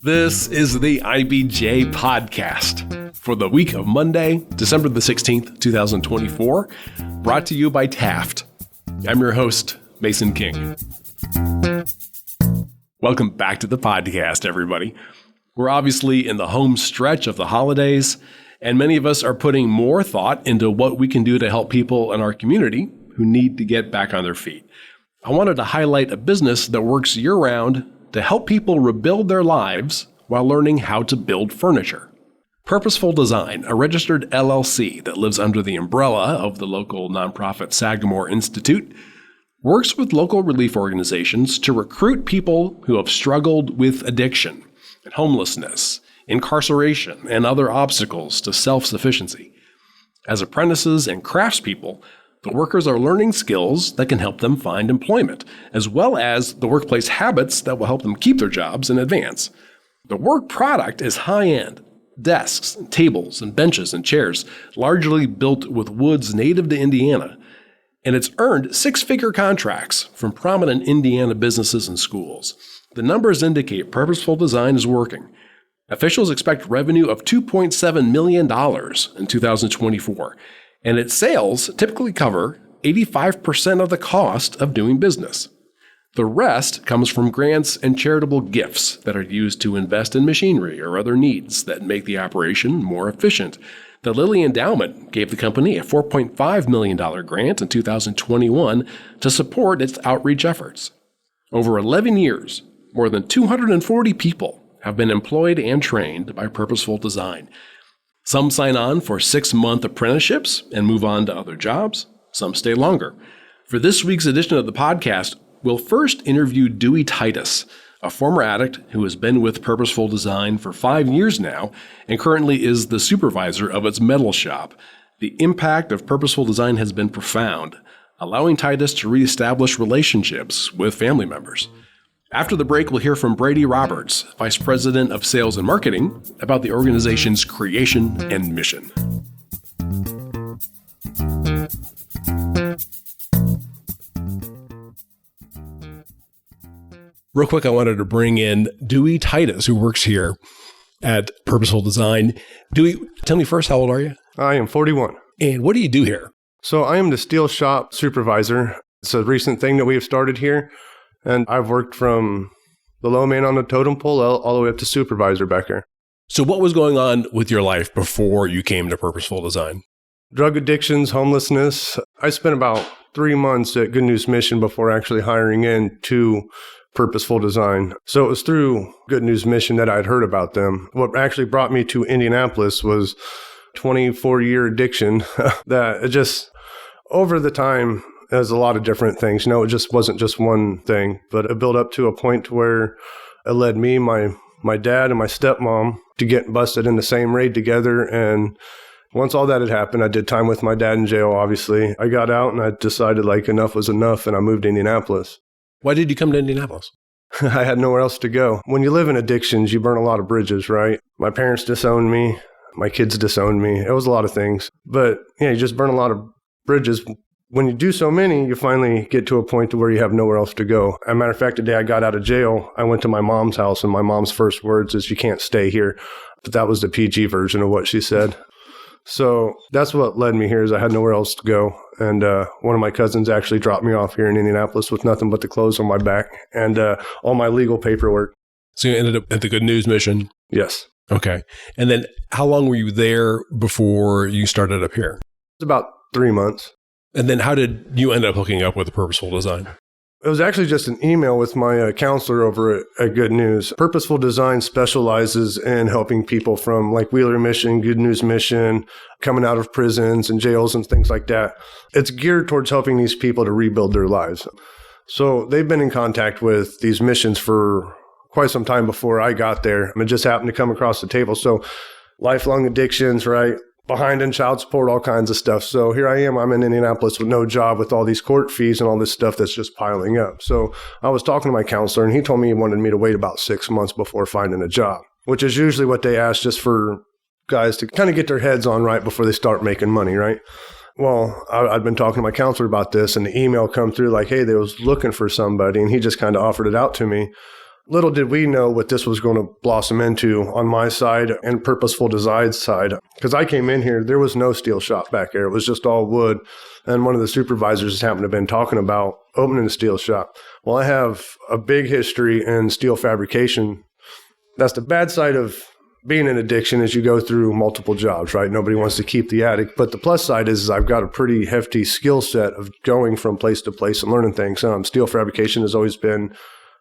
This is the IBJ Podcast for the week of Monday, December the 16th, 2024, brought to you by Taft. I'm your host, Mason King. Welcome back to the podcast, everybody. We're obviously in the home stretch of the holidays, and many of us are putting more thought into what we can do to help people in our community who need to get back on their feet. I wanted to highlight a business that works year-round to help people rebuild their lives while learning how to build furniture. Purposeful Design, a registered LLC that lives under the umbrella of the local nonprofit Sagamore Institute, works with local relief organizations to recruit people who have struggled with addiction and homelessness, incarceration, and other obstacles to self-sufficiency. As apprentices and craftspeople, the workers are learning skills that can help them find employment, as well as the workplace habits that will help them keep their jobs and advance. The work product is high-end: desks, tables, and benches and chairs, largely built with woods native to Indiana, and it's earned six-figure contracts from prominent Indiana businesses and schools. The numbers indicate Purposeful Design is working. Officials expect revenue of $2.7 million in 2024, and its sales typically cover 85% of the cost of doing business. The rest comes from grants and charitable gifts that are used to invest in machinery or other needs that make the operation more efficient. The Lilly Endowment gave the company a $4.5 million grant in 2021 to support its outreach efforts. Over 11 years, more than 240 people have been employed and trained by Purposeful Design. Some sign on for 6-month apprenticeships and move on to other jobs. Some stay longer. For this week's edition of the podcast, we'll first interview Dewey Titus, a former addict who has been with Purposeful Design for 5 years now and currently is the supervisor of its metal shop. The impact of Purposeful Design has been profound, allowing Titus to reestablish relationships with family members. After the break, we'll hear from Brady Roberts, Vice President of Sales and Marketing, about the organization's creation and mission. Real quick, I wanted to bring in Dewey Titus, who works here at Purposeful Design. Dewey, tell me first, how old are you? I am 41. And what do you do here? So I am the steel shop supervisor. It's a recent thing that we have started here. And I've worked from the low man on the totem pole all the way up to supervisor back here. So what was going on with your life before you came to Purposeful Design? Drug addictions, homelessness. I spent about 3 months at Good News Mission before actually hiring in to Purposeful Design. So it was through Good News Mission that I'd heard about them. What actually brought me to Indianapolis was 24-year addiction that it just, over the time, there's a lot of different things. It just wasn't just one thing, but it built up to a point where it led me, my dad, and my stepmom to get busted in the same raid together. And once all that had happened, I did time with my dad in jail, obviously. I got out and I decided enough was enough, and I moved to Indianapolis. Why did you come to Indianapolis? I had nowhere else to go. When you live in addictions, you burn a lot of bridges, right? My parents disowned me. My kids disowned me. It was a lot of things. But you just burn a lot of bridges. When you do so many, you finally get to a point to where you have nowhere else to go. As a matter of fact, the day I got out of jail, I went to my mom's house, and my mom's first words is, "You can't stay here." But that was the PG version of what she said. So that's what led me here, is I had nowhere else to go. And one of my cousins actually dropped me off here in Indianapolis with nothing but the clothes on my back and all my legal paperwork. So you ended up at the Good News Mission? Yes. Okay. And then how long were you there before you started up here? It's about 3 months. And then how did you end up hooking up with Purposeful Design? It was actually just an email with my counselor over at Good News. Purposeful Design specializes in helping people from Wheeler Mission, Good News Mission, coming out of prisons and jails and things like that. It's geared towards helping these people to rebuild their lives. So they've been in contact with these missions for quite some time before I got there. It just happened to come across the table. So lifelong addictions, right? Behind in child support, all kinds of stuff. So here I am, I'm in Indianapolis with no job, with all these court fees and all this stuff that's just piling up. So I was talking to my counselor, and he told me he wanted me to wait about 6 months before finding a job, which is usually what they ask, just for guys to kind of get their heads on right before they start making money, right? Well, I'd been talking to my counselor about this, and the email come through hey, they was looking for somebody, and he just kind of offered it out to me. Little did we know what this was going to blossom into on my side and Purposeful Design's side. Because I came in here, there was no steel shop back there. It was just all wood. And one of the supervisors happened to have been talking about opening a steel shop. Well, I have a big history in steel fabrication. That's the bad side of being an addiction is you go through multiple jobs, right? Nobody wants to keep the addict. But the plus side is I've got a pretty hefty skill set of going from place to place and learning things. Steel fabrication has always been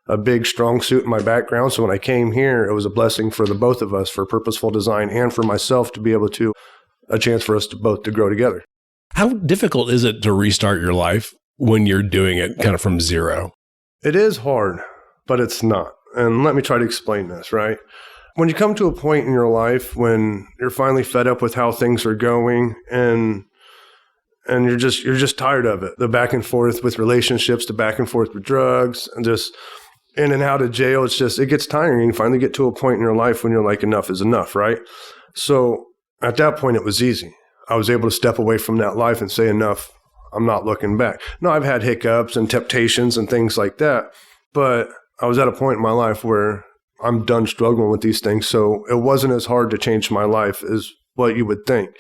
a big, strong suit in my background. So when I came here, it was a blessing for the both of us, for Purposeful Design and for myself to be able to, a chance for us to both to grow together. How difficult is it to restart your life when you're doing it kind of from zero? It is hard, but it's not. And let me try to explain this, right? When you come to a point in your life when you're finally fed up with how things are going and you're just tired of it, the back and forth with relationships, the back and forth with drugs, and just in and out of jail, it gets tiring. You finally get to a point in your life when you're like, enough is enough, right? So at that point, it was easy. I was able to step away from that life and say, enough, I'm not looking back. No, I've had hiccups and temptations and things like that, but I was at a point in my life where I'm done struggling with these things. So it wasn't as hard to change my life as what you would think.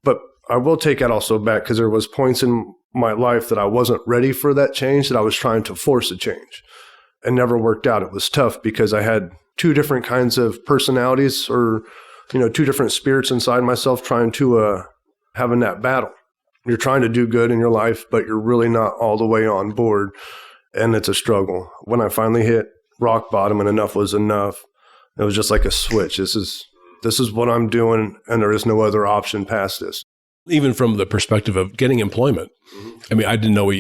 But I will take that also back because there was points in my life that I wasn't ready for that change, that I was trying to force a change. It never worked out. It was tough because I had two different kinds of personalities or, two different spirits inside myself trying to having that battle. You're trying to do good in your life, but you're really not all the way on board. And it's a struggle. When I finally hit rock bottom and enough was enough, it was just like a switch. This is what I'm doing, and there is no other option past this. Even from the perspective of getting employment. Mm-hmm. I mean, I didn't know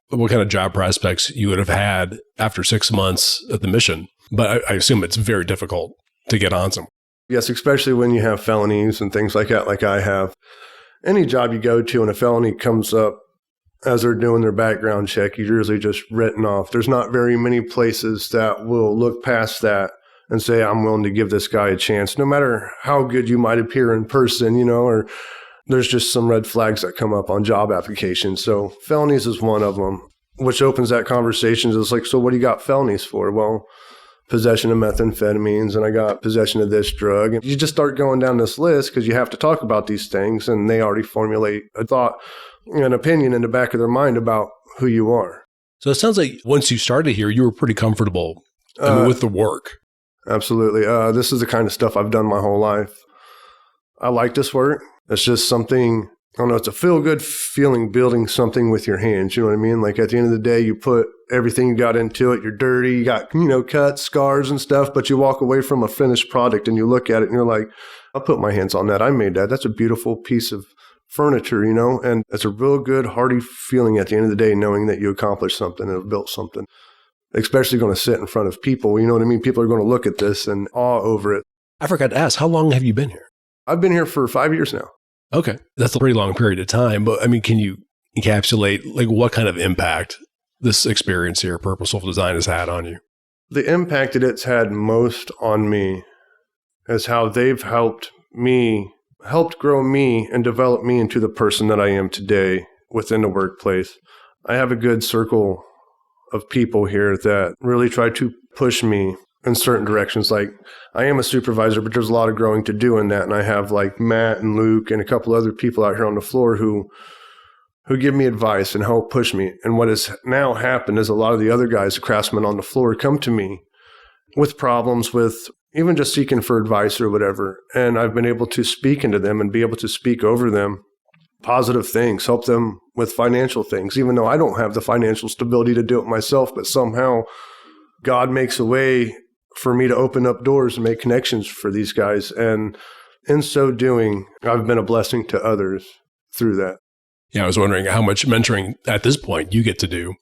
what kind of job prospects you would have had after 6 months at the mission, but I assume it's very difficult to get on some. Yes, especially when you have felonies and things like that, like I have. Any job you go to and a felony comes up as they're doing their background check, you're usually just written off. There's not very many places that will look past that and say, I'm willing to give this guy a chance, no matter how good you might appear in person, or there's just some red flags that come up on job applications. So felonies is one of them, which opens that conversation. It's like, so what do you got felonies for? Well, possession of methamphetamines, and I got possession of this drug. And you just start going down this list because you have to talk about these things, and they already formulate a thought, an opinion in the back of their mind about who you are. So it sounds like once you started here, you were pretty comfortable with the work. Absolutely. This is the kind of stuff I've done my whole life. I like this work. It's just something, I don't know, it's a feel-good feeling building something with your hands. You know what I mean? Like at the end of the day, you put everything you got into it. You're dirty. You got, cuts, scars and stuff, but you walk away from a finished product and you look at it and you're like, I put my hands on that. I made that. That's a beautiful piece of furniture, and it's a real good, hearty feeling at the end of the day, knowing that you accomplished something and have built something, especially going to sit in front of people. You know what I mean? People are going to look at this and awe over it. I forgot to ask, how long have you been here? I've been here for 5 years now. Okay. That's a pretty long period of time. But I mean, can you encapsulate what kind of impact this experience here, Purposeful Design, has had on you? The impact that it's had most on me is how they've helped grow me and develop me into the person that I am today within the workplace. I have a good circle of people here that really try to push me in certain directions. Like, I am a supervisor, but there's a lot of growing to do in that. And I have like Matt and Luke and a couple other people out here on the floor who give me advice and help push me. And what has now happened is a lot of the other guys, the craftsmen on the floor, come to me with problems, with even just seeking for advice or whatever. And I've been able to speak into them and be able to speak over them positive things, help them with financial things, even though I don't have the financial stability to do it myself. But somehow God makes a way for me to open up doors and make connections for these guys. And in so doing, I've been a blessing to others through that. Yeah, I was wondering how much mentoring at this point you get to do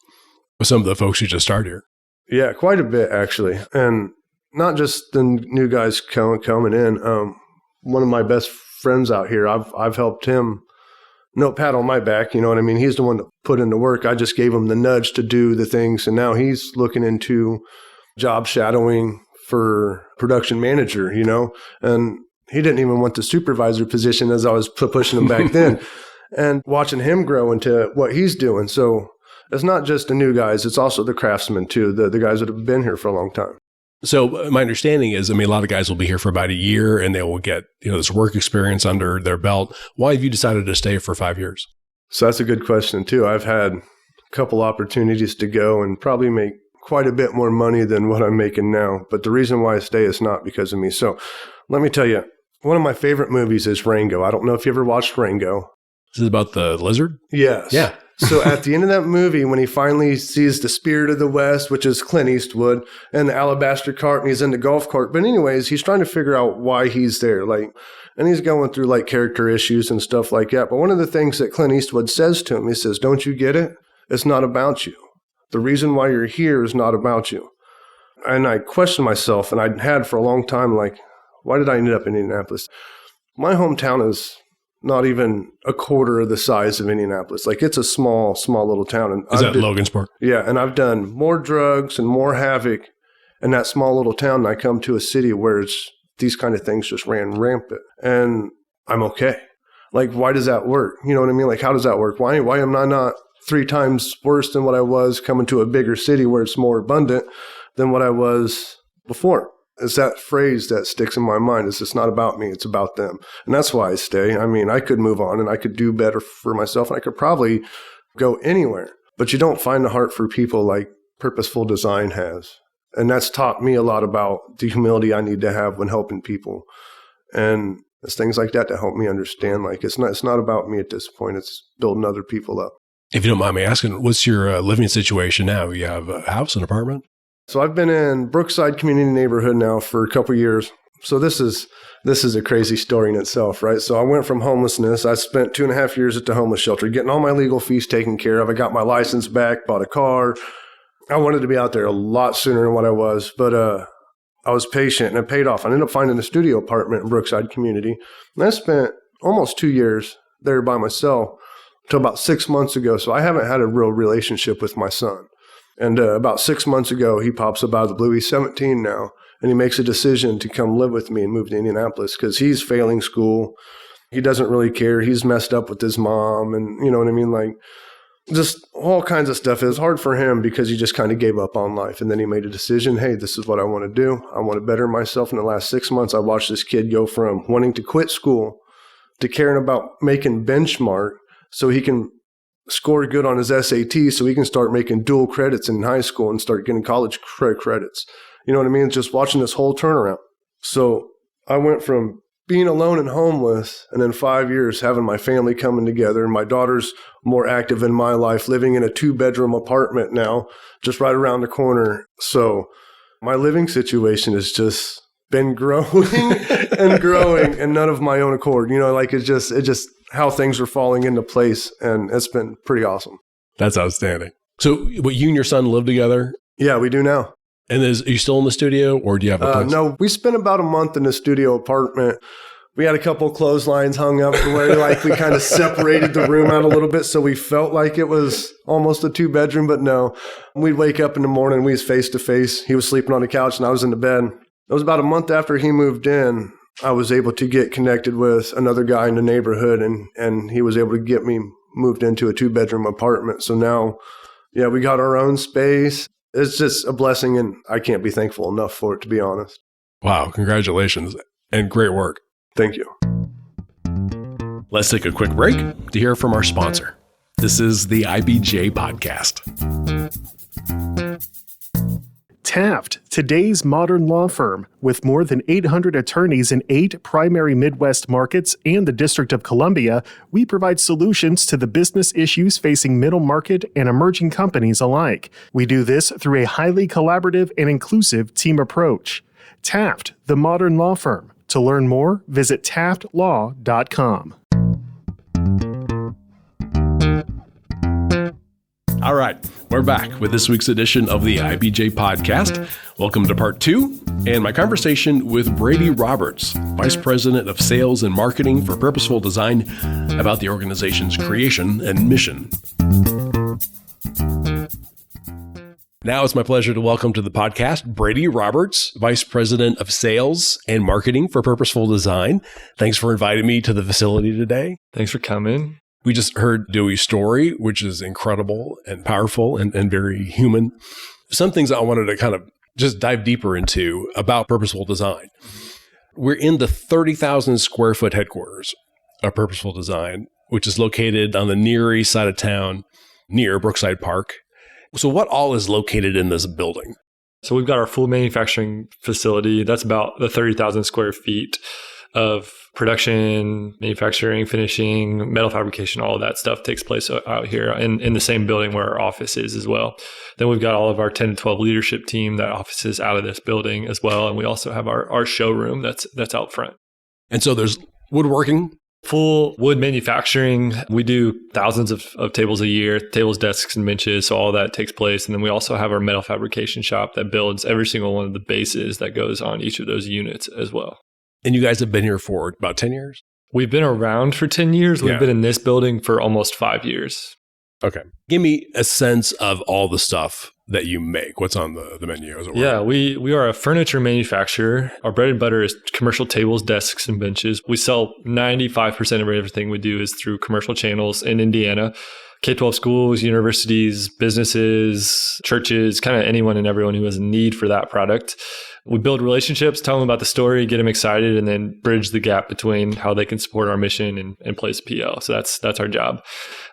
with some of the folks who just started here. Yeah, quite a bit, actually. And not just the new guys coming in. One of my best friends out here, I've helped him. No pat on my back, you know what I mean? He's the one that put in the work. I just gave him the nudge to do the things. And now he's looking into job shadowing for production manager, and he didn't even want the supervisor position as I was pushing him back then, and watching him grow into what he's doing. So it's not just the new guys, it's also the craftsmen too, the guys that have been here for a long time. So my understanding is, a lot of guys will be here for about a year and they will get, this work experience under their belt. Why have you decided to stay for 5 years? So that's a good question too. I've had a couple opportunities to go and probably make quite a bit more money than what I'm making now. But the reason why I stay is not because of me. So let me tell you, one of my favorite movies is Rango. I don't know if you ever watched Rango. This is about the lizard? Yes. Yeah. So at the end of that movie, when he finally sees the Spirit of the West, which is Clint Eastwood, and the alabaster cart, and he's in the golf cart. But anyways, he's trying to figure out why he's there. And he's going through character issues and stuff like that. But one of the things that Clint Eastwood says to him, he says, "Don't you get it? It's not about you. The reason why you're here is not about you." And I questioned myself, and I had for a long time, why did I end up in Indianapolis? My hometown is not even a quarter of the size of Indianapolis. It's a small little town. And is that Logansport? Yeah, and I've done more drugs and more havoc in that small little town than I come to a city where these kind of things just ran rampant. And I'm okay. Why does that work? You know what I mean? How does that work? Why am I not 3 times worse than what I was coming to a bigger city where it's more abundant than what I was before? It's that phrase that sticks in my mind. It's not about me, it's about them. And that's why I stay. I could move on and I could do better for myself and I could probably go anywhere. But you don't find the heart for people like Purposeful Design has. And that's taught me a lot about the humility I need to have when helping people. And it's things like that help me understand, it's not about me at this point. It's building other people up. If you don't mind me asking, what's your living situation now? You have a house, an apartment? So I've been in Brookside Community Neighborhood now for a couple of years. So this is a crazy story in itself, right? So I went from homelessness. I spent 2.5 years at the homeless shelter, getting all my legal fees taken care of. I got my license back, bought a car. I wanted to be out there a lot sooner than what I was, but I was patient and it paid off. I ended up finding a studio apartment in Brookside Community. And I spent almost 2 years there by myself until about 6 months ago. So I haven't had a real relationship with my son. And about 6 months ago, he pops up out of the blue. He's 17 now, and he makes a decision to come live with me and move to Indianapolis because he's failing school. He doesn't really care. He's messed up with his mom, and you know what I mean? Just all kinds of stuff. It was hard for him because he just kind of gave up on life. And then he made a decision, hey, this is what I want to do. I want to better myself. In the last 6 months, I watched this kid go from wanting to quit school to caring about making benchmark so he can score good on his SAT so he can start making dual credits in high school and start getting college credits. You know what I mean? Just watching this whole turnaround. So I went from being alone and homeless and in 5 years having my family coming together and my daughter's more active in my life, living in a 2-bedroom apartment now, just right around the corner. So my living situation has just been growing and growing and none of my own accord. It's just how things are falling into place, and it's been pretty awesome. That's outstanding. So what, you and your son live together? Yeah, we do now. And are you still in the studio, or do you have a place? No, we spent about a month in the studio apartment. We had a couple of clotheslines hung up where we kind of separated the room out a little bit so we felt like it was almost a 2-bedroom, but no. We'd wake up in the morning, we was face to face. He was sleeping on the couch and I was in the bed. It was about a month after he moved in, I was able to get connected with another guy in the neighborhood, and he was able to get me moved into a 2-bedroom apartment. So now, yeah, we got our own space. It's just a blessing, and I can't be thankful enough for it, to be honest. Wow, congratulations, and great work. Thank you. Let's take a quick break to hear from our sponsor. This is the IBJ Podcast. Taft, today's modern law firm. With more than 800 attorneys in 8 primary Midwest markets and the District of Columbia, we provide solutions to the business issues facing middle market and emerging companies alike. We do this through a highly collaborative and inclusive team approach. Taft, the modern law firm. To learn more, visit taftlaw.com. All right, we're back with this week's edition of the IBJ Podcast. Welcome to part 2 and my conversation with Brady Roberts, Vice President of Sales and Marketing for Purposeful Design, about the organization's creation and mission. Now it's my pleasure to welcome to the podcast Brady Roberts, Vice President of Sales and Marketing for Purposeful Design. Thanks for inviting me to the facility today. Thanks for coming. We just heard Dewey's story, which is incredible and powerful and very human. Some things I wanted to kind of just dive deeper into about Purposeful Design. We're in the 30,000 square foot headquarters of Purposeful Design, which is located on the near east side of town, near Brookside Park. So what all is located in this building? So we've got our full manufacturing facility. That's about the 30,000 square feet of production, manufacturing, finishing, metal fabrication, all of that stuff takes place out here in the same building where our office is as well. Then we've got all of our 10 to 12 leadership team that offices out of this building as well. And we also have our showroom that's out front. And so there's woodworking. Full wood manufacturing. We do thousands of tables a year, tables, desks, and benches. So all that takes place. And then we also have our metal fabrication shop that builds every single one of the bases that goes on each of those units as well. And you guys have been here for about 10 years? We've been around for 10 years. We've been in this building for almost 5 years. Okay. Give me a sense of all the stuff that you make. What's on the menu, as it were? Yeah, we are a furniture manufacturer. Our bread and butter is commercial tables, desks, and benches. We sell 95% of everything we do is through commercial channels in Indiana. K-12 schools, universities, businesses, churches, kind of anyone and everyone who has a need for that product. We build relationships, tell them about the story, get them excited, and then bridge the gap between how they can support our mission and place a PO. So that's our job.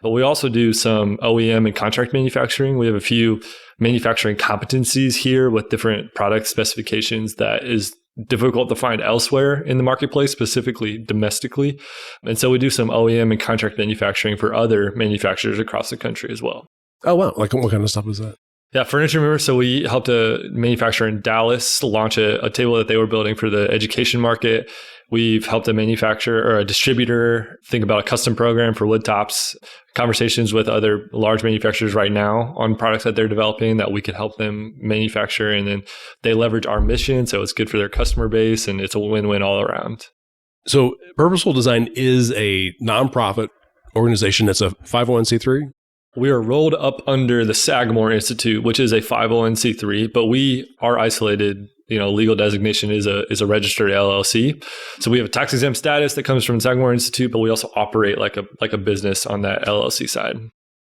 But we also do some OEM and contract manufacturing. We have a few manufacturing competencies here with different product specifications that is difficult to find elsewhere in the marketplace, specifically domestically. And so we do some OEM and contract manufacturing for other manufacturers across the country as well. Oh, wow. Like what kind of stuff is that? Yeah, furniture movers. So we helped a manufacturer in Dallas launch a table that they were building for the education market. We've helped a manufacturer or a distributor think about a custom program for wood tops, conversations with other large manufacturers right now on products that they're developing that we could help them manufacture. And then they leverage our mission. So it's good for their customer base and it's a win-win all around. So Purposeful Design is a nonprofit organization that's a 501c3? We are rolled up under the Sagamore Institute, which is a 501c3, but we are isolated. Legal designation is a registered LLC. So we have a tax exempt status that comes from the Sagamore Institute, but we also operate like a business on that LLC side.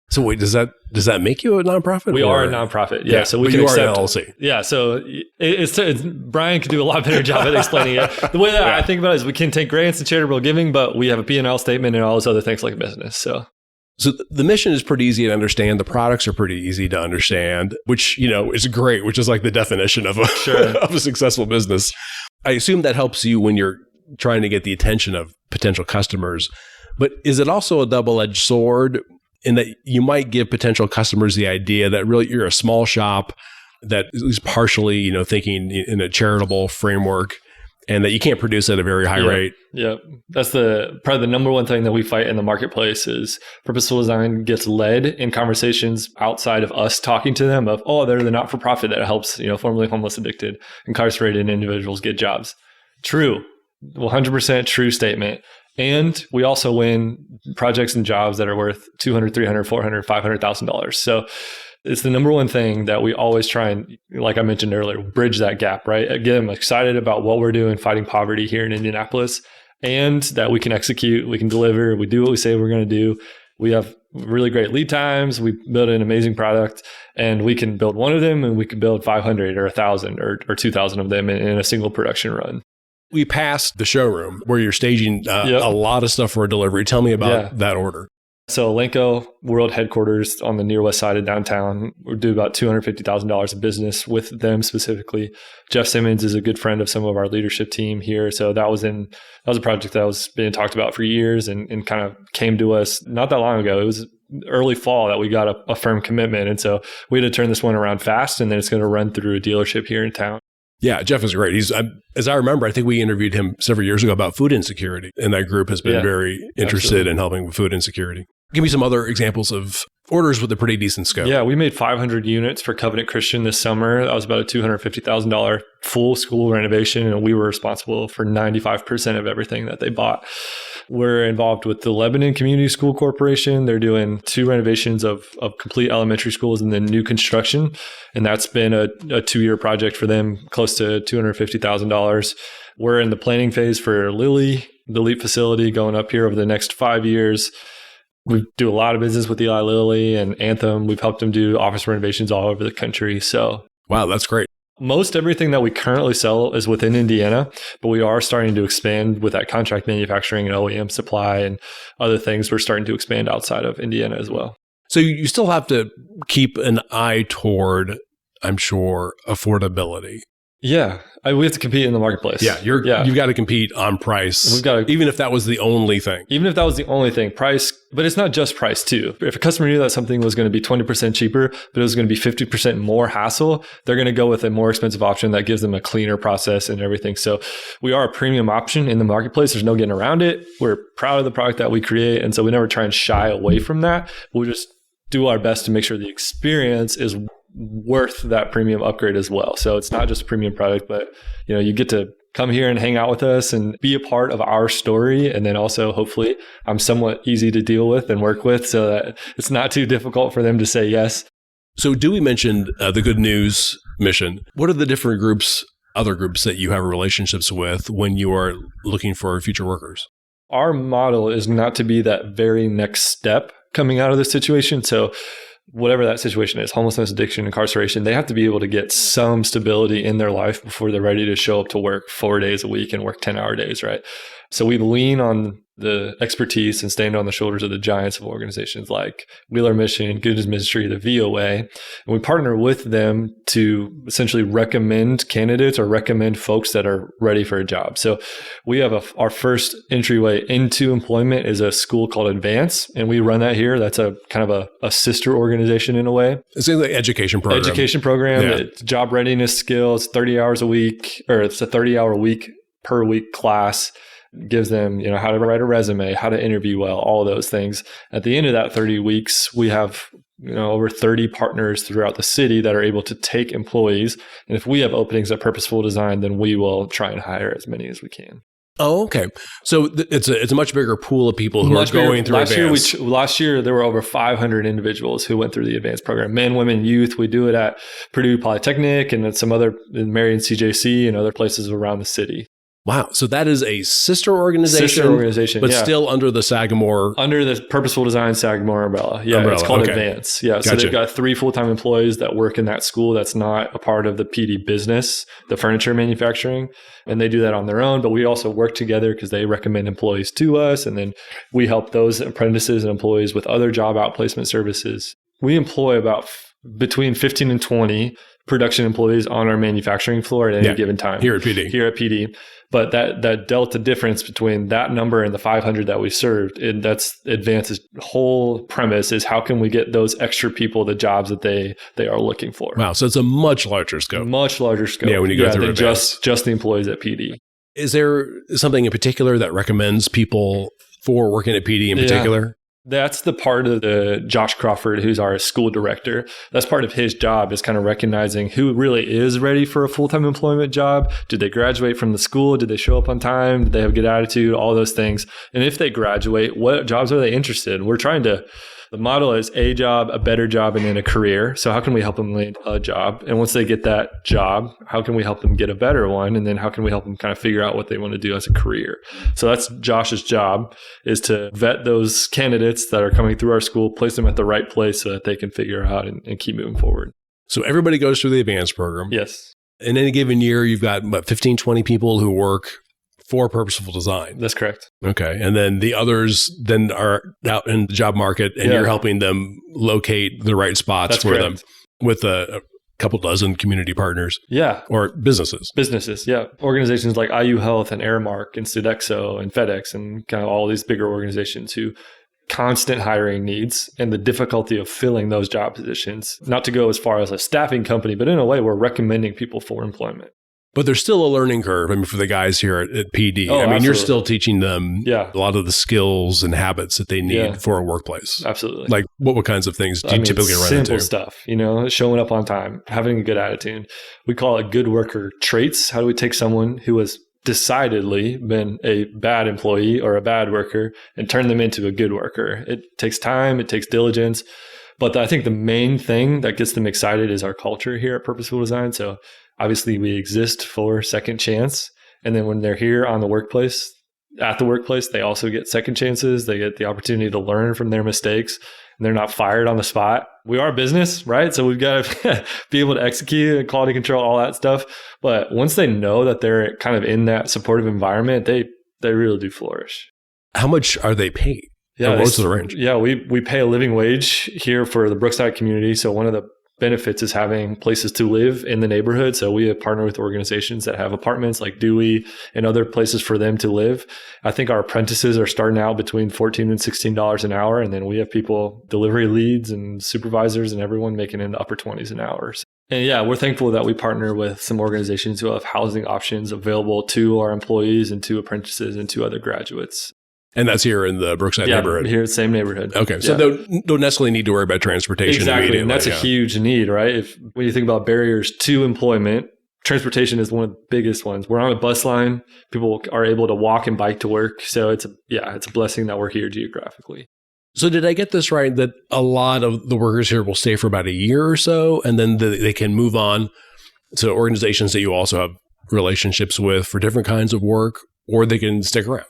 So wait, does that make you a nonprofit? We are a nonprofit. Yeah. So we but can you accept are an LLC. Yeah. So it's Brian could do a lot better job at explaining it. The way that I think about it is we can take grants and charitable giving, but we have a P&L statement and all those other things like a business. So the mission is pretty easy to understand. The products are pretty easy to understand, which, is great, which is like the definition of a successful business. I assume that helps you when you're trying to get the attention of potential customers. But is it also a double-edged sword in that you might give potential customers the idea that really you're a small shop that is partially, thinking in a charitable framework, and that you can't produce at a very high rate? Yeah. That's probably the number one thing that we fight in the marketplace is Purposeful Design gets led in conversations outside of us talking to them of, they're the not-for-profit that helps, formerly homeless, addicted, incarcerated individuals get jobs. True. 100% true statement. And we also win projects and jobs that are worth $200,000, $300,000, $400,000, $500,000. So it's the number one thing that we always try and, like I mentioned earlier, bridge that gap, right? Get them excited about what we're doing, fighting poverty here in Indianapolis, and that we can execute, we can deliver, we do what we say we're going to do. We have really great lead times. We build an amazing product, and we can build one of them, and we can build 500 or 1,000 or 2,000 of them in a single production run. We passed the showroom where you're staging a lot of stuff for a delivery. Tell me about that order. So Elanco World Headquarters on the near west side of downtown, we do about $250,000 of business with them specifically. Jeff Simmons is a good friend of some of our leadership team here. So that was a project that was being talked about for years and kind of came to us not that long ago. It was early fall that we got a firm commitment. And so we had to turn this one around fast, and then it's going to run through a dealership here in town. Yeah, Jeff is great. He's, as I remember, I think we interviewed him several years ago about food insecurity, and that group has been very interested in helping with food insecurity. Give me some other examples of orders with a pretty decent scope. Yeah, we made 500 units for Covenant Christian this summer. That was about a $250,000 full school renovation, and we were responsible for 95% of everything that they bought. We're involved with the Lebanon Community School Corporation. They're doing 2 renovations of complete elementary schools and then new construction. And that's been a 2-year project for them, close to $250,000. We're in the planning phase for Lilly, the LEAP facility, going up here over the next 5 years. We do a lot of business with Eli Lilly and Anthem. We've helped them do office renovations all over the country. So, wow, that's great. Most everything that we currently sell is within Indiana, but we are starting to expand with that contract manufacturing and OEM supply and other things. We're starting to expand outside of Indiana as well. So you still have to keep an eye toward, I'm sure, affordability. Yeah, we have to compete in the marketplace. Yeah, you've got to compete on price. We've got to, even if that was the only thing. Even if that was the only thing, price. But it's not just price too. If a customer knew that something was going to be 20% cheaper, but it was going to be 50% more hassle, they're going to go with a more expensive option that gives them a cleaner process and everything. So we are a premium option in the marketplace. There's no getting around it. We're proud of the product that we create, and so we never try and shy away from that. We'll just do our best to make sure the experience is worth that premium upgrade as well. So it's not just a premium product, but you get to come here and hang out with us and be a part of our story. And then also, hopefully, I'm somewhat easy to deal with and work with so that it's not too difficult for them to say yes. So Dewey mentioned the Good News mission. What are the different other groups that you have relationships with when you are looking for future workers? Our model is not to be that very next step coming out of this situation. So whatever that situation is, homelessness, addiction, incarceration, they have to be able to get some stability in their life before they're ready to show up to work 4 days a week and work 10-hour days, right? So we lean on the expertise and stand on the shoulders of the giants of organizations like Wheeler Mission, Good News Ministry, the VOA. And we partner with them to essentially recommend candidates or recommend folks that are ready for a job. So we have our first entryway into employment is a school called Advance, and we run that here. That's a kind of a sister organization in a way. It's an education program. Yeah. It's job readiness skills, 30 hours a week, or it's a 30-hour week per week class. Gives them, how to write a resume, how to interview well, all of those things. At the end of that 30 weeks, we have, over 30 partners throughout the city that are able to take employees. And if we have openings at Purposeful Design, then we will try and hire as many as we can. Oh, okay. So it's a much bigger pool of people who are going through Advance. Last year, there were over 500 individuals who went through the Advance program. Men, women, youth. We do it at Purdue Polytechnic and at some other, in Marion CJC and other places around the city. Wow. So that is a sister organization, but still under the Sagamore. Under the Purposeful Design Sagamore umbrella. Yeah, it's called Advance. Yeah. So they've got 3 full-time employees that work in that school that's not a part of the PD business, the furniture manufacturing. And they do that on their own. But we also work together because they recommend employees to us. And then we help those apprentices and employees with other job outplacement services. We employ about between 15 and 20 production employees on our manufacturing floor at any given time. Here at PD. But that delta difference between that number and the 500 that we served, and that's Advance's whole premise is how can we get those extra people the jobs that they are looking for. Wow. So it's a much larger scope. Yeah, when you go through Advance. Just the employees at PD. Is there something in particular that recommends people for working at PD in particular? That's the part of the Josh Crawford, who's our school director. That's part of his job is kind of recognizing who really is ready for a full-time employment job. Did they graduate from the school? Did they show up on time? Did they have a good attitude? All those things. And if they graduate, what jobs are they interested in? The model is a job, a better job, and then a career. So how can we help them land a job? And once they get that job, how can we help them get a better one? And then how can we help them kind of figure out what they want to do as a career? So that's Josh's job, is to vet those candidates that are coming through our school, place them at the right place so that they can figure out and keep moving forward. So everybody goes through the Advanced program. Yes. In any given year, you've got 15, 20 people who work for Purposeful Design. That's correct. Okay. And then the others then are out in the job market and you're helping them locate the right spots for them with a couple dozen community partners. Yeah. Or businesses. Yeah. Organizations like IU Health and Airmark and Sodexo and FedEx and kind of all these bigger organizations who constant hiring needs and the difficulty of filling those job positions. Not to go as far as a staffing company, but in a way, we're recommending people for employment. But there's still a learning curve. I mean, for the guys here at PD, absolutely. You're still teaching them a lot of the skills and habits that they need for a workplace. Absolutely. Like what kinds of things do you typically run into? Simple stuff, showing up on time, having a good attitude. We call it good worker traits. How do we take someone who has decidedly been a bad employee or a bad worker and turn them into a good worker? It takes time. It takes diligence. But I think the main thing that gets them excited is our culture here at Purposeful Design. So obviously, we exist for second chance. And then when they're here at the workplace, they also get second chances. They get the opportunity to learn from their mistakes. And they're not fired on the spot. we are a business, right? So we've got to be able to execute and quality control, all that stuff. But once they know that they're kind of in that supportive environment, they really do flourish. How much are they paid? Yeah, what's the range? Yeah, we pay a living wage here for the Brookside community. So one of the benefits is having places to live in the neighborhood. So we have partnered with organizations that have apartments like Dewey and other places for them to live. I think our apprentices are starting out between $14 and $16 an hour. And then we have people, delivery leads and supervisors and everyone making in the upper 20s an hour. And yeah, we're thankful that we partner with some organizations who have housing options available to our employees and to apprentices and to other graduates. And that's here in the Brookside neighborhood? Here, same neighborhood. Okay. So they don't necessarily need to worry about transportation. Exactly. And that's a huge need, right? When you think about barriers to employment, transportation is one of the biggest ones. We're on a bus line. People are able to walk and bike to work. So it's a blessing that we're here geographically. So did I get this right, that a lot of the workers here will stay for about a year or so, and then they can move on to organizations that you also have relationships with for different kinds of work, or they can stick around?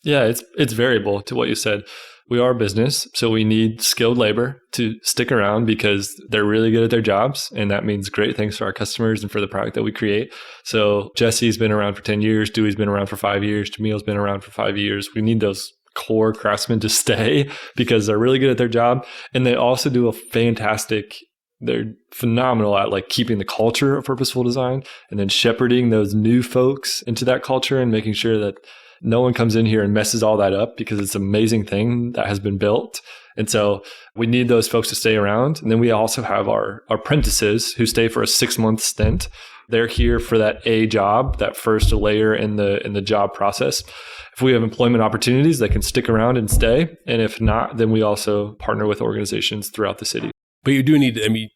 Yeah, it's variable to what you said. We are a business, so we need skilled labor to stick around because they're really good at their jobs. And that means great things for our customers and for the product that we create. So Jesse's been around for 10 years. Dewey's been around for 5 years. Jamil's been around for 5 years. We need those core craftsmen to stay because they're really good at their job. And they also do they're phenomenal at like keeping the culture of purposeful design and then shepherding those new folks into that culture and making sure that no one comes in here and messes all that up because it's an amazing thing that has been built. And so we need those folks to stay around. And then we also have our apprentices who stay for a 6-month stint. They're here for that A job, that first layer in the job process. If we have employment opportunities, they can stick around and stay. And if not, then we also partner with organizations throughout the city. But you do need to,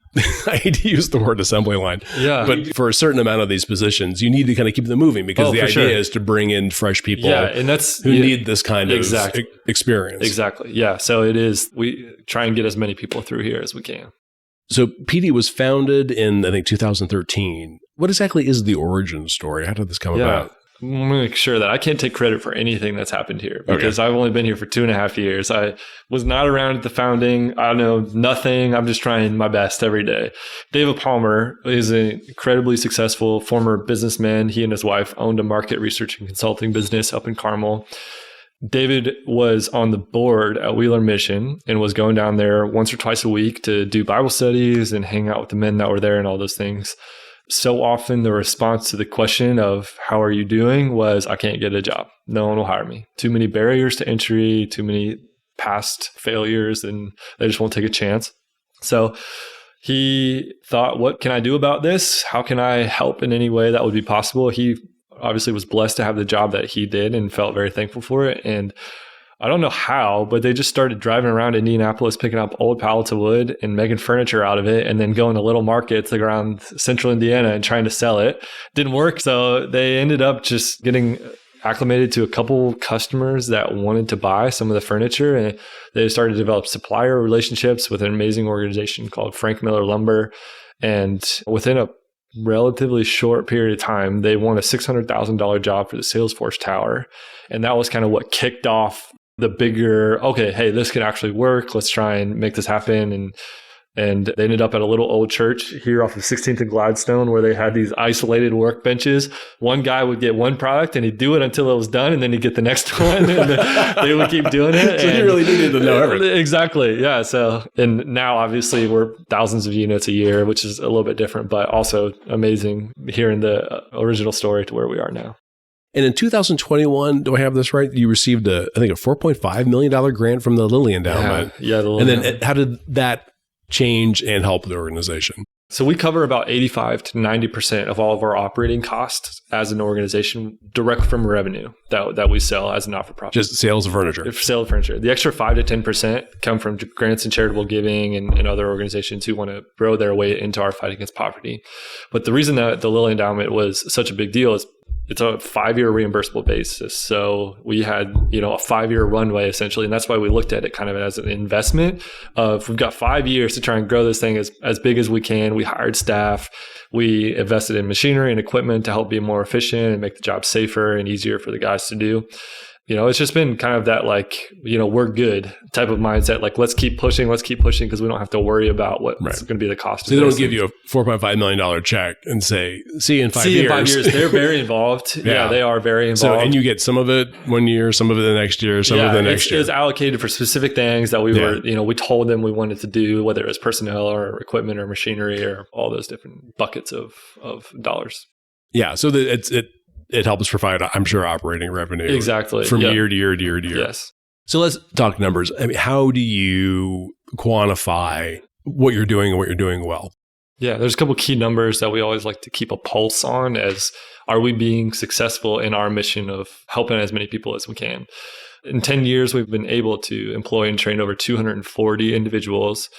I hate to use the word assembly line, but for a certain amount of these positions, you need to kind of keep them moving because the idea is to bring in fresh people who need this kind of experience. Exactly. Yeah. So it is, we try and get as many people through here as we can. So PD was founded in, I think, 2013. What exactly is the origin story? How did this come about? I'm going to make sure that I can't take credit for anything that's happened here because I've only been here for 2.5 years. I was not around at the founding. I know nothing. I'm just trying my best every day. David Palmer is an incredibly successful former businessman. He and his wife owned a market research and consulting business up in Carmel. David was on the board at Wheeler Mission and was going down there once or twice a week to do Bible studies and hang out with the men that were there and all those things. So often the response to the question of how are you doing was, I can't get a job. No one will hire me. Too many barriers to entry, too many past failures, and they just won't take a chance. So he thought, what can I do about this? How can I help in any way that would be possible? He obviously was blessed to have the job that he did and felt very thankful for it. And I don't know how, but they just started driving around Indianapolis, picking up old pallets of wood and making furniture out of it, and then going to little markets like around central Indiana and trying to sell it. Didn't work. So they ended up just getting acclimated to a couple customers that wanted to buy some of the furniture. And they started to develop supplier relationships with an amazing organization called Frank Miller Lumber. And within a relatively short period of time, they won a $600,000 job for the Salesforce Tower. And that was kind of what kicked off the bigger, okay, hey, this can actually work. Let's try and make this happen. And they ended up at a little old church here off of 16th and Gladstone where they had these isolated workbenches. One guy would get one product and he'd do it until it was done, and then he'd get the next one, and they would keep doing it. So you really needed to know everything. Exactly. Yeah. So, and now obviously we're thousands of units a year, which is a little bit different, but also amazing hearing the original story to where we are now. And in 2021, do I have this right? You received I think a $4.5 million grant from the Lilly Endowment. Yeah. And then how did that change and help the organization? So we cover about 85 to 90% of all of our operating costs as an organization direct from revenue that we sell as a not-for-profit. Just sales of furniture. Sale of furniture. The extra 5 to 10% come from grants and charitable giving and other organizations who want to grow their way into our fight against poverty. But the reason that the Lilly Endowment was such a big deal is it's a 5-year reimbursable basis. So we had, a 5-year runway essentially. And that's why we looked at it kind of as an investment of we've got 5 years to try and grow this thing as big as we can. We hired staff. We invested in machinery and equipment to help be more efficient and make the job safer and easier for the guys to do. It's just been kind of that we're good type of mindset. Like, let's keep pushing because we don't have to worry about what's going to be the cost. So they don't give you a $4.5 million check and say, see you in 5 years. See you in 5 years. They're very involved. Yeah, they are very involved. So, and you get some of it 1 year, some of it the next year, some of it the next year. It was allocated for specific things that we were, we told them we wanted to do, whether it was personnel or equipment or machinery or all those different buckets of dollars. Yeah. So it helps provide, I'm sure, operating revenue. Exactly. From year to year to year to year. Yes. So let's talk numbers. I mean, how do you quantify what you're doing and what you're doing well? Yeah, there's a couple key numbers that we always like to keep a pulse on as are we being successful in our mission of helping as many people as we can. In 10 years, we've been able to employ and train over 240 individuals.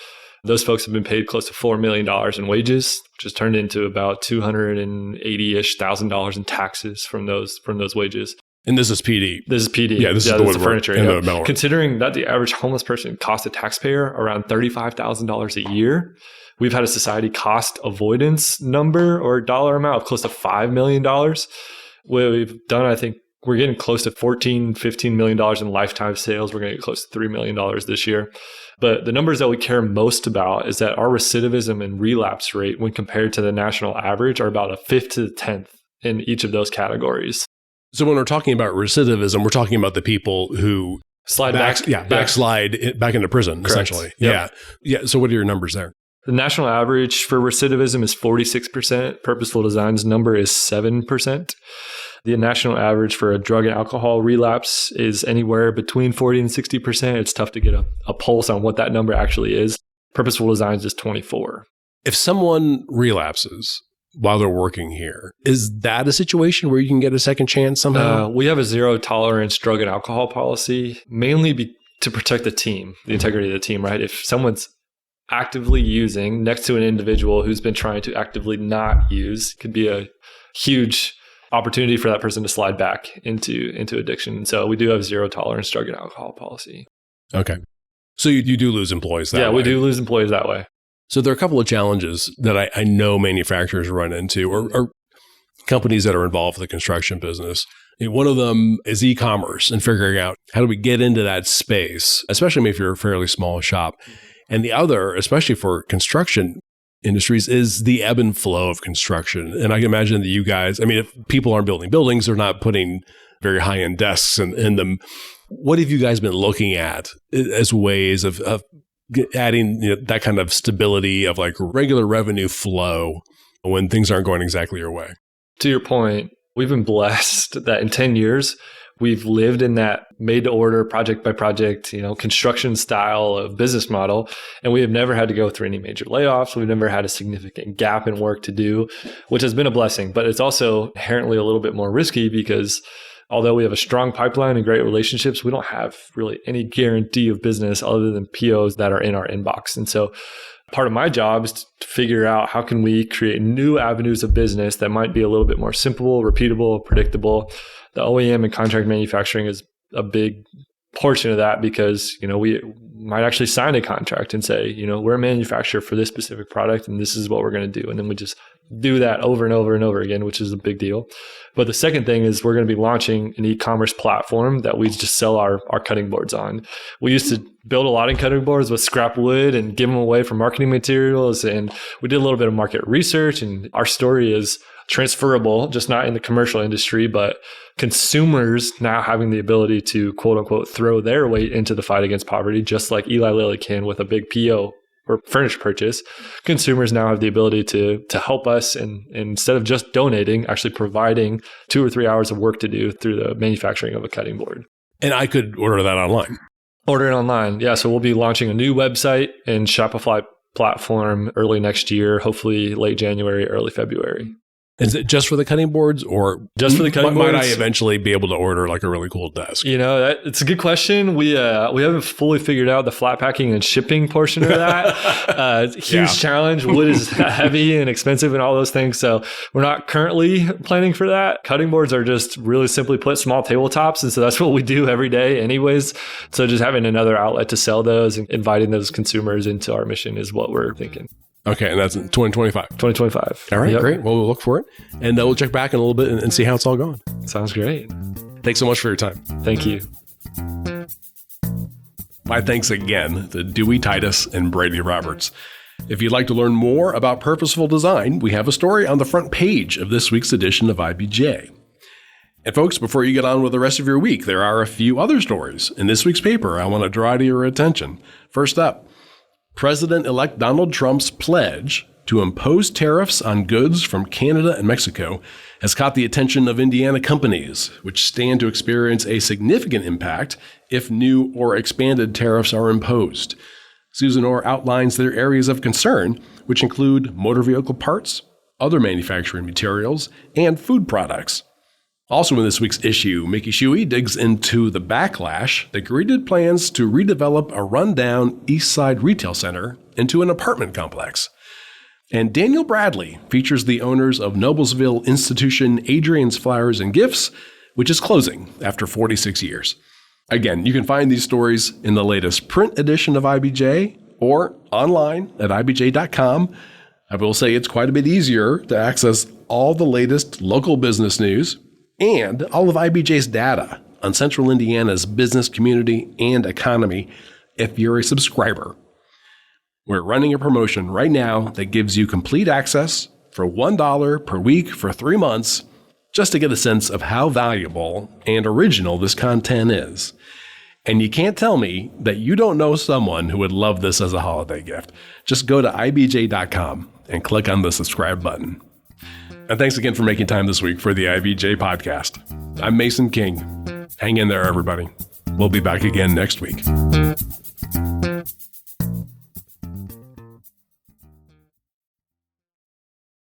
Those folks have been paid close to $4 million in wages, which has turned into about $280,000 in taxes from those wages. And this is PD. This is PD. Yeah, this is the furniture. And the metalwork. Considering that the average homeless person costs a taxpayer around $35,000 a year, we've had a society cost avoidance number or dollar amount of close to $5 million. What we've done, I think, we're getting close to $14-15 million in lifetime sales. We're going to get close to $3 million this year. But the numbers that we care most about is that our recidivism and relapse rate, when compared to the national average, are about a 5th to the 10th in each of those categories. So when we're talking about recidivism, we're talking about the people who backslide back into prison, Correct. Essentially. Yep. Yeah. So what are your numbers there? The national average for recidivism is 46%. Purposeful Design's number is 7%. The national average for a drug and alcohol relapse is anywhere between 40 and 60%. It's tough to get a pulse on what that number actually is. Purposeful Designs is 24. If someone relapses while they're working here, is that a situation where you can get a second chance somehow? We have a zero tolerance drug and alcohol policy, mainly to protect the team, the integrity of the team, right? If someone's actively using next to an individual who's been trying to actively not use, could be a huge opportunity for that person to slide back into addiction. So we do have zero tolerance drug and alcohol policy. Okay. So you do lose employees that way. Yeah, we do lose employees that way. So there are a couple of challenges that I know manufacturers run into or companies that are involved with the construction business. One of them is e-commerce and figuring out how do we get into that space, especially if you're a fairly small shop. And the other, especially for construction industries, is the ebb and flow of construction. And I can imagine that you guys, if people aren't building buildings, they're not putting very high-end desks in them. What have you guys been looking at as ways of adding that kind of stability of like regular revenue flow when things aren't going exactly your way? To your point, we've been blessed that in 10 years, we've lived in that made-to-order, project-by-project, construction style of business model, and we have never had to go through any major layoffs. We've never had a significant gap in work to do, which has been a blessing. But it's also inherently a little bit more risky because although we have a strong pipeline and great relationships, we don't have really any guarantee of business other than POs that are in our inbox. And so part of my job is to figure out how can we create new avenues of business that might be a little bit more simple, repeatable, predictable. The OEM and contract manufacturing is a big portion of that because, we might actually sign a contract and say, we're a manufacturer for this specific product and this is what we're going to do. And then we just do that over and over and over again, which is a big deal. But the second thing is we're going to be launching an e-commerce platform that we just sell our cutting boards on. We used to build a lot of cutting boards with scrap wood and give them away for marketing materials. And we did a little bit of market research, and our story is transferable, just not in the commercial industry, but consumers now having the ability to quote unquote throw their weight into the fight against poverty, just like Eli Lilly can with a big PO or furniture purchase. Consumers now have the ability to help us and instead of just donating, actually providing 2 or 3 hours of work to do through the manufacturing of a cutting board. And I could order that online. Order it online. Yeah. So we'll be launching a new website and Shopify platform early next year, hopefully late January, early February. Is it just for the cutting boards or just for the cutting boards? Might I eventually be able to order like a really cool desk? It's a good question. We haven't fully figured out the flat packing and shipping portion of that. Huge challenge. Wood is heavy and expensive and all those things. So we're not currently planning for that. Cutting boards are just really simply put small tabletops. And so that's what we do every day anyways. So just having another outlet to sell those and inviting those consumers into our mission is what we're thinking. Okay, and that's in 2025. 2025. All right, Great. Well, we'll look for it. And we'll check back in a little bit and see how it's all going. Sounds great. Thanks so much for your time. Thank you. My thanks again to Dewey Titus and Brady Roberts. If you'd like to learn more about purposeful design, we have a story on the front page of this week's edition of IBJ. And folks, before you get on with the rest of your week, there are a few other stories in this week's paper I want to draw to your attention. First up, President-elect Donald Trump's pledge to impose tariffs on goods from Canada and Mexico has caught the attention of Indiana companies, which stand to experience a significant impact if new or expanded tariffs are imposed. Susan Orr outlines their areas of concern, which include motor vehicle parts, other manufacturing materials, and food products. Also in this week's issue, Mickey Shuey digs into the backlash that greeted plans to redevelop a rundown East Side retail center into an apartment complex. And Daniel Bradley features the owners of Noblesville institution Adrian's Flowers and Gifts, which is closing after 46 years. Again, you can find these stories in the latest print edition of IBJ or online at IBJ.com. I will say it's quite a bit easier to access all the latest local business news and all of IBJ's data on Central Indiana's business community and economy if you're a subscriber. We're running a promotion right now that gives you complete access for $1 per week for 3 months, just to get a sense of how valuable and original this content is. And you can't tell me that you don't know someone who would love this as a holiday gift. Just go to IBJ.com and click on the subscribe button. And thanks again for making time this week for the IBJ Podcast. I'm Mason King. Hang in there, everybody. We'll be back again next week.